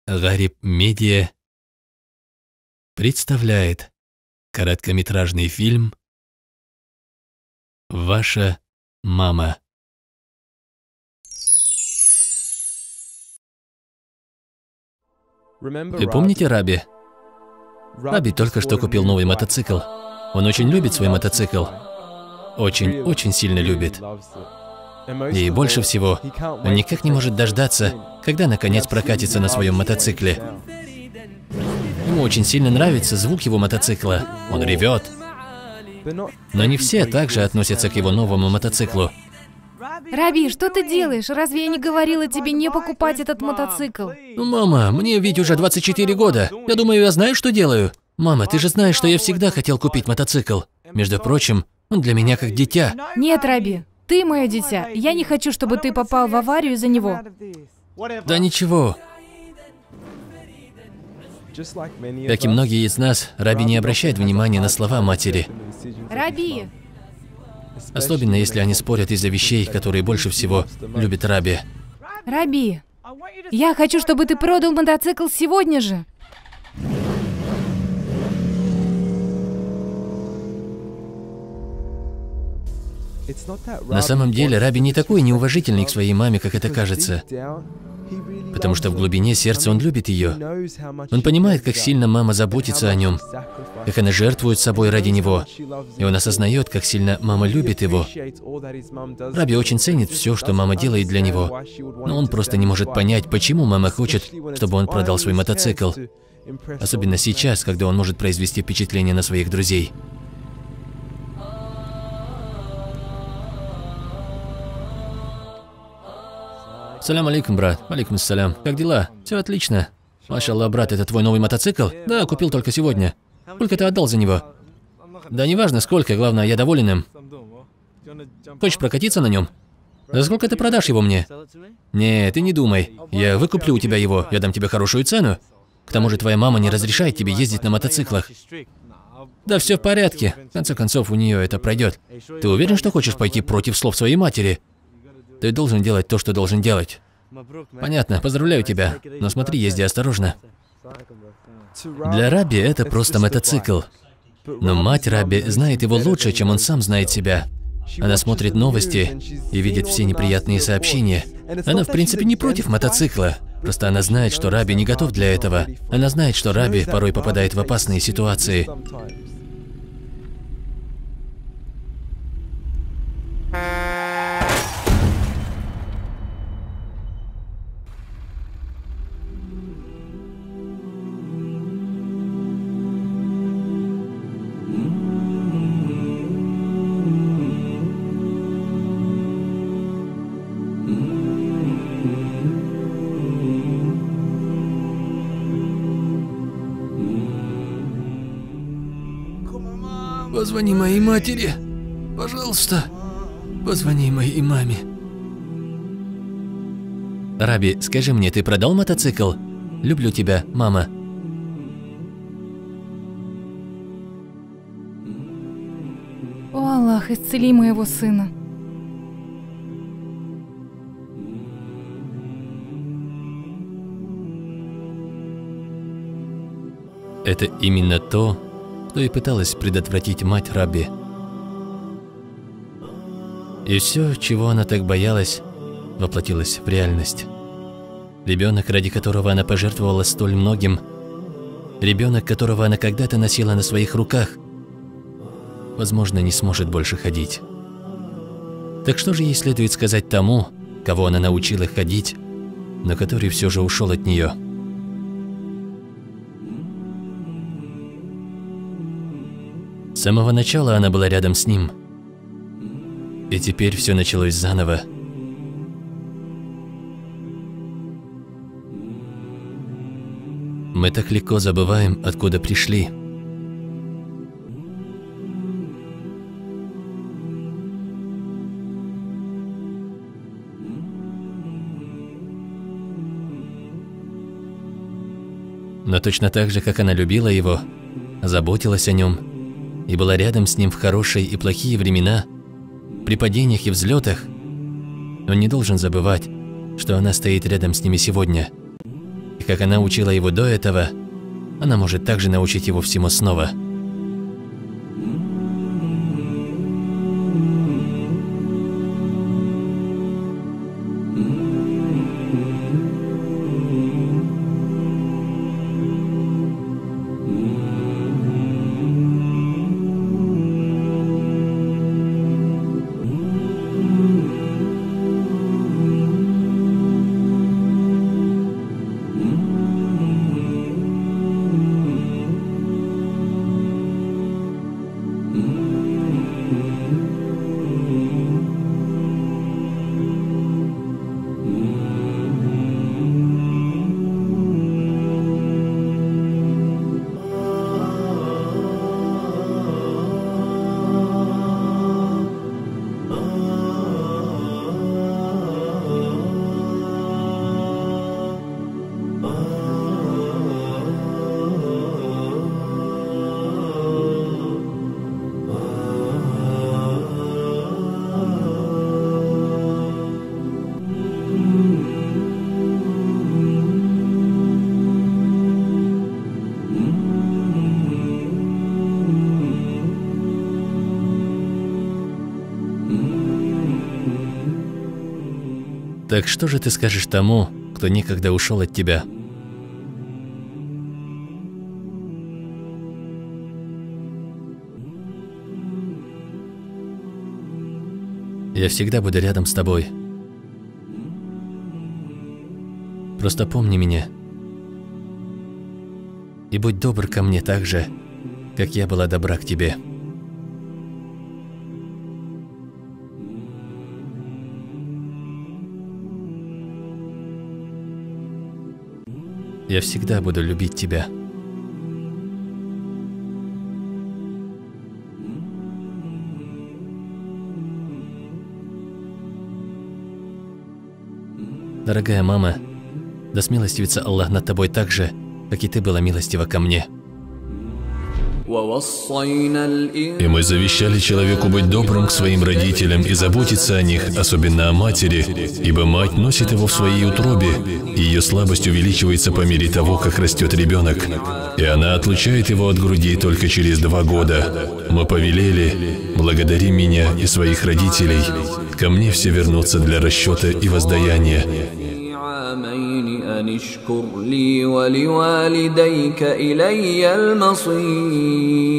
Гариб Медиа представляет короткометражный фильм «Ваша мама». Вы помните Раби? Раби только что купил новый мотоцикл. Он очень любит свой мотоцикл. Очень сильно любит. И больше всего, он никак не может дождаться, когда наконец прокатится на своем мотоцикле. Ему очень сильно нравится звук его мотоцикла. Он ревет. Но не все также относятся к его новому мотоциклу. Раби, что ты делаешь? Разве я не говорила тебе не покупать этот мотоцикл? Ну, мама, мне ведь уже 24 года. Я думаю, я знаю, что делаю. Мама, ты же знаешь, что я всегда хотел купить мотоцикл. Между прочим, он для меня как дитя. Нет, Раби, ты мое дитя. Я не хочу, чтобы ты попал в аварию из-за него. Да ничего. Как и многие из нас, Раби не обращает внимания на слова матери. Раби! Особенно, если они спорят из-за вещей, которые больше всего любит Раби. Раби, я хочу, чтобы ты продал мотоцикл сегодня же. На самом деле, Раби не такой неуважительный к своей маме, как это кажется. Потому что в глубине сердца он любит ее. Он понимает, как сильно мама заботится о нем, как она жертвует собой ради него. И он осознает, как сильно мама любит его. Раби очень ценит все, что мама делает для него. Но он просто не может понять, почему мама хочет, чтобы он продал свой мотоцикл. Особенно сейчас, когда он может произвести впечатление на своих друзей. Салям алейкум, брат. Алейкум ассалям. Как дела? Все отлично. Машаллах, брат, это твой новый мотоцикл? Да, купил только сегодня. Сколько ты отдал за него? Да неважно сколько, главное, я доволен им. Хочешь прокатиться на нем? За сколько ты продашь его мне? Не, ты не думай. Я выкуплю у тебя его, я дам тебе хорошую цену. К тому же твоя мама не разрешает тебе ездить на мотоциклах. Да все в порядке. В конце концов, у нее это пройдет. Ты уверен, что хочешь пойти против слов своей матери? Ты должен делать то, что должен делать. Понятно, поздравляю тебя. Но смотри, езди осторожно. Для Раби это просто мотоцикл. Но мать Раби знает его лучше, чем он сам знает себя. Она смотрит новости и видит все неприятные сообщения. Она, в принципе, не против мотоцикла. Просто она знает, что Раби не готов для этого. Она знает, что Раби порой попадает в опасные ситуации. Позвони моей матери. Пожалуйста. Позвони моей маме. Раби, скажи мне, ты продал мотоцикл? Люблю тебя, мама. О, Аллах, исцели моего сына. Это именно то, что и пыталась предотвратить мать Раби. И все, чего она так боялась, воплотилось в реальность. Ребенок, ради которого она пожертвовала столь многим, ребенок, которого она когда-то носила на своих руках, возможно, не сможет больше ходить. Так что же ей следует сказать тому, кого она научила ходить, но который все же ушел от нее? С самого начала она была рядом с ним. И теперь все началось заново. Мы так легко забываем, откуда пришли. Но точно так же, как она любила его, заботилась о нем и была рядом с ним в хорошие и плохие времена, при падениях и взлетах, он не должен забывать, что она стоит рядом с ними сегодня. И как она учила его до этого, она может также научить его всему снова. Так что же ты скажешь тому, кто некогда ушел от тебя? Я всегда буду рядом с тобой. Просто помни меня. И будь добр ко мне так же, как я была добра к тебе. Я всегда буду любить тебя. Дорогая мама, да смилостивится Аллах над тобой так же, как и ты была милостива ко мне. И мы завещали человеку быть добрым к своим родителям и заботиться о них, особенно о матери, ибо мать носит его в своей утробе, и ее слабость увеличивается по мере того, как растет ребенок. И она отлучает его от груди только через 2 года. Мы повелели: благодари меня и своих родителей. Ко мне все вернутся для расчета и воздаяния. أن اشكر لي ولوالديك إلي المصير